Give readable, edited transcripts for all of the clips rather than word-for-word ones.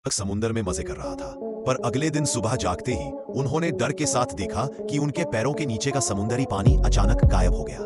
समुद्र में मजे कर रहा था, पर अगले दिन सुबह जागते ही उन्होंने डर के साथ देखा कि उनके पैरों के नीचे का समुद्री पानी अचानक गायब हो गया।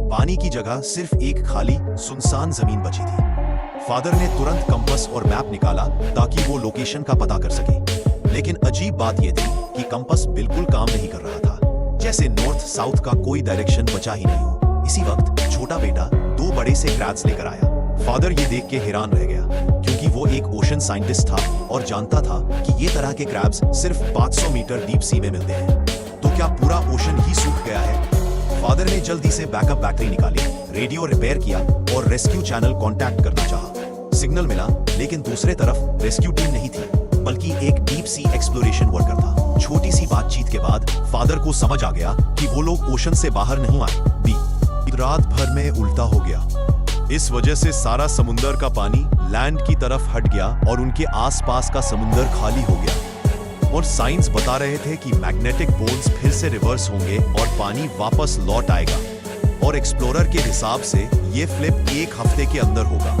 पानी की जगह सिर्फ एक खाली सुनसान जमीन बची थी। फादर ने तुरंत कंपास और मैप निकाला ताकि वो लोकेशन का पता कर सके, लेकिन अजीब बात यह थी कि कंपास बिल्कुल काम नहीं कर रहा था, जैसे नॉर्थ साउथ का कोई डायरेक्शन बचा ही नहीं हो। इसी वक्त छोटा बेटा दो बड़े से क्रैब्स लेकर आया। फादर ये देख के हैरान रह गया, क्योंकि वो एक ओशन साइंटिस्ट था और जानता था कि ये तरह के क्रैब्स सिर्फ 500 मीटर डीप सी में मिलते हैं। तो क्या पूरा ओशन ही सूख गया है? फादर ने जल्दी से बैकअप बैटरी निकाली, रेडियो रिपेयर किया और रेस्क्यू चैनल कांटेक्ट करना चाहा। सिग्नल मिला, लेकिन दूसरे तरफ रेस्क्यू टीम नहीं थी, बल्कि एक डीप सी एक्सप्लोरेशन वर्कर था। छोटी सी बातचीत के बाद फादर को समझ आ गया कि वो लोग ओशन से बाहर नहीं आए, रात भर में उल्टा हो गया। इस वजह से सारा समुंदर का पानी लैंड की तरफ हट गया और उनके आसपास का समुंदर खाली हो गया। और साइंस बता रहे थे कि मैग्नेटिक पोल्स फिर से रिवर्स होंगे और पानी वापस लौट आएगा। और एक्सप्लोरर के हिसाब से ये फ्लिप एक हफ्ते के अंदर होगा।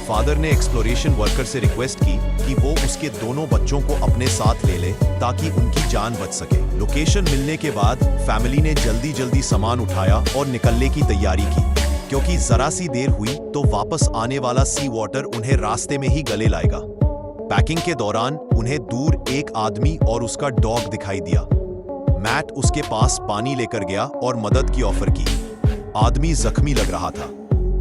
फादर ने एक्सप्लोरेशन वर्कर से रिक्वेस्ट की कि वो उसके दोनों बच्चों को अपने साथ ले ले ताकि उनकी जान बच सके। लोकेशन मिलने के बाद फैमिली ने जल्दी जल्दी सामान उठाया और निकलने की तैयारी की, क्योंकि जरा सी देर हुई तो वापस आने वाला सी वाटर उन्हें रास्ते में ही गले लाएगा। पैकिंग के दौरान उन्हें दूर एक आदमी और उसका डॉग दिखाई दिया। मैट उसके पास पानी लेकर गया और मदद की ऑफर की। आदमी जख्मी लग रहा था।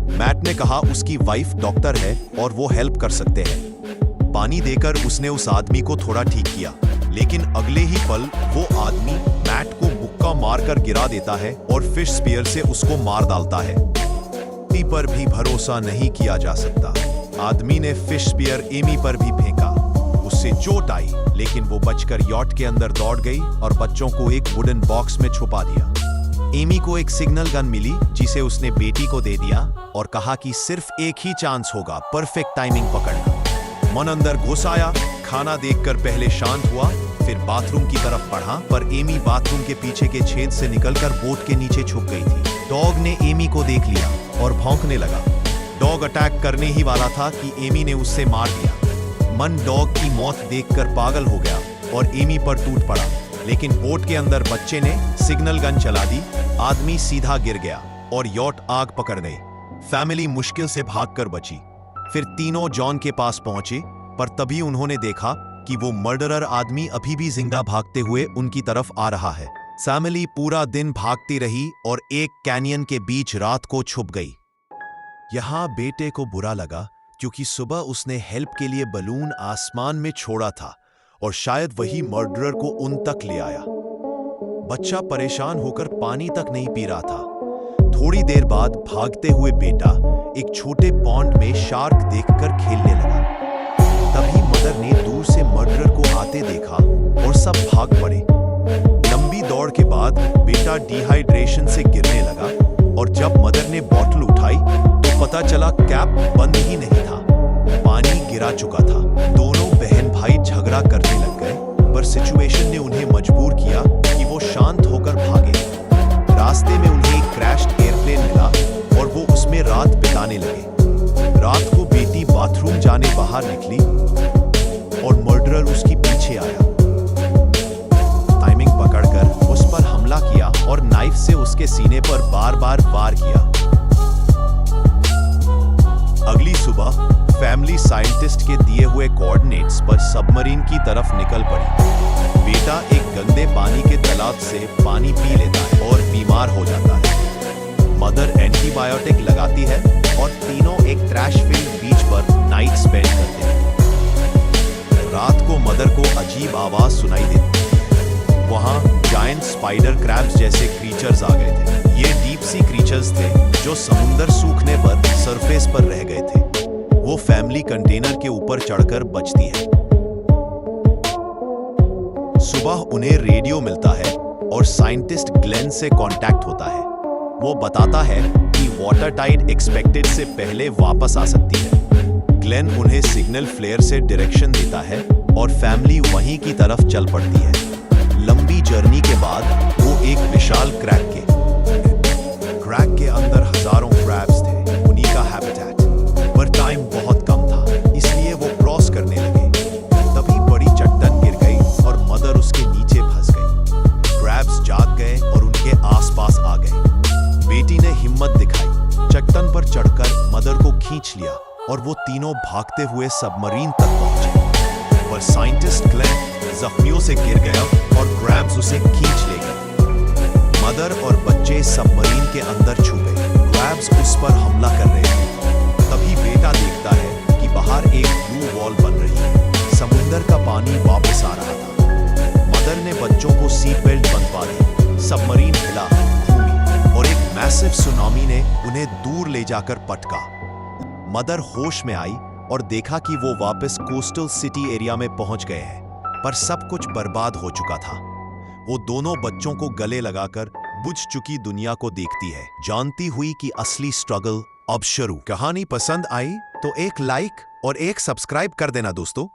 मैट ने कहा उसकी वाइफ डॉक्टर है और वो हेल्प कर सकते हैं। पानी देकर उसने उस आदमी को थोड़ा ठीक किया, लेकिन अगले ही पल वो आदमी मैट को मुक्का मारकर गिरा देता है और फिश स्पीयर से उसको मार डालता है। पर भी भरोसा नहीं किया जा सकता। आदमी ने फिश स्पीयर एमी पर भी फेंका। उससे चोट आई, लेकिन वो बचकर यॉट के अंदर दौड़ गई और बच्चों को एक वुडन बॉक्स में छुपा दिया। एमी को एक सिग्नल गन मिली, जिसे उसने बेटी को दे दिया और कहा कि सिर्फ एक ही चांस होगा परफेक्ट टाइमिंग पकड़ना। मन अंदर घुस आया। खाना देखकर पहले शांत हुआ, फिर बाथरूम की तरफ बढ़ा, पर एमी बाथरूम के पीछे के छेद से निकलकर बोट के नीचे छुप गई थी। डॉग ने एमी को देख लिया और भौंकने लगा। डॉग अटैक करने ही वाला था कि एमी ने उससे मार दिया। मन डॉग की मौत देखकर पागल हो गया और एमी पर टूट पड़ा, लेकिन बोट के अंदर बच्चे ने सिग्नल गन चला दी। आदमी सीधा गिर गया और यॉट आग पकड़ गई। फैमिली मुश्किल से भागकर बची। फिर तीनों जॉन के पास पहुंचे, पर तभी उन्होंने देखा कि वो मर्डरर आदमी अभी भी जिंदा भागते हुए उनकी तरफ आ रहा है। फैमिली पूरा दिन भागती रही और एक कैनियन के बीच रात को छुप गई। यहां बेटे को बुरा लगा, क्योंकि सुबह उसने हेल्प के लिए बलून आसमान में छोड़ा था और शायद वही मर्डरर को उन तक ले आया। बच्चा परेशान होकर पानी तक नहीं पी रहा था। थोड़ी देर बाद भागते हुए बेटा एक छोटे पॉन्ड में शार्क देखकर खेलने लगा। तभी मदर ने दूर से मर्डरर को आते देखा और सब भाग पड़े। लंबी दौड़ के बाद बेटा डिहाइड्रेशन से गिरने लगा और जब मदर ने बॉटल उठाई तो पता चला कैप बंद ही नहीं था। पानी गिरा चुका था। दोनों बहन भाई झगड़ा करने लग गए, पर सिचुएशन ने उन्हें मजबूर किया कि वो शांत होकर भागे। रास्ते में उन्हें एक क्रैश्ड एयरप्लेन मिला और वो उसमें रात बिताने लगे। रात को बेटी बाथरूम जाने बाहर निकली और मर्डरर उसके पीछे आया। टाइमिंग पकड़कर उस पर हमला किया और नाइफ से उसके सीने पर बार बार वार किया। अगली सुबह फैमिली साइंटिस्ट के दिए हुए कोऑर्डिनेट्स पर सबमरीन की तरफ निकल पड़ी। बेटा एक गंदे पानी के तालाब से पानी पी लेता है और बीमार हो जाता है। मदर एंटीबायोटिक लगाती है और तीनों एक ट्रैश फिल्ड बीच पर नाइट स्पेंड करते हैं। रात को मदर को अजीब आवाज सुनाई देती। वहां जायंट स्पाइडर क्रैब्स जैसे क्रीचर्स आ गए थे। ये डीप सी क्रीचर्स थे जो समुंदर सूखने पर सरफेस पर रह गए थे। वो फैमिली कंटेनर के ऊपर चढ़कर बचती है। सुबह उन्हें रेडियो मिलता है और साइंटिस्ट ग्लेन से कांटेक्ट होता है। वो बताता है कि वाटर टाइड एक्सपेक्टेड से पहले वापस आ सकती है। ग्लेन उन्हें सिग्नल फ्लेयर से डायरेक्शन देता है और फैमिली वहीं की तरफ चल पड़ती है। लंबी जर्नी के बाद वो एक विशाल क्रैक के अंदर हजारों क्रैब्स थे, उन्हीं का हैबिटेट। पर टाइम बहुत कम था, इसलिए वो क्रॉस करने लगे। तीनों भागते हुए सबमरीन तक पहुंचे, पर साइंटिस्ट ग्लेन जख्मियों से गिर गया और ग्रैब्स उसे खींच ले गए। मदर और बच्चे सबमरीन के अंदर छुपे, ग्रैब्स उस पर हमला कर रहे थे। तभी बेटा देखता है कि बाहर एक ब्लू वॉल बन रही है, समुंदर का पानी वापस आ रहा था। मदर ने बच्चों को सीट बेल्ट बंधवा दी, सबमरीन हिला, घूमी और एक मैसिव सुनामी ने उन्हें दूर ले जाकर पटका। मदर होश में आई और देखा कि वो वापस कोस्टल सिटी एरिया में पहुंच गए हैं, पर सब कुछ बर्बाद हो चुका था। वो दोनों बच्चों को गले लगाकर बुझ चुकी दुनिया को देखती है, जानती हुई कि असली स्ट्रगल अब शुरू। कहानी पसंद आई तो एक लाइक और एक सब्सक्राइब कर देना दोस्तों।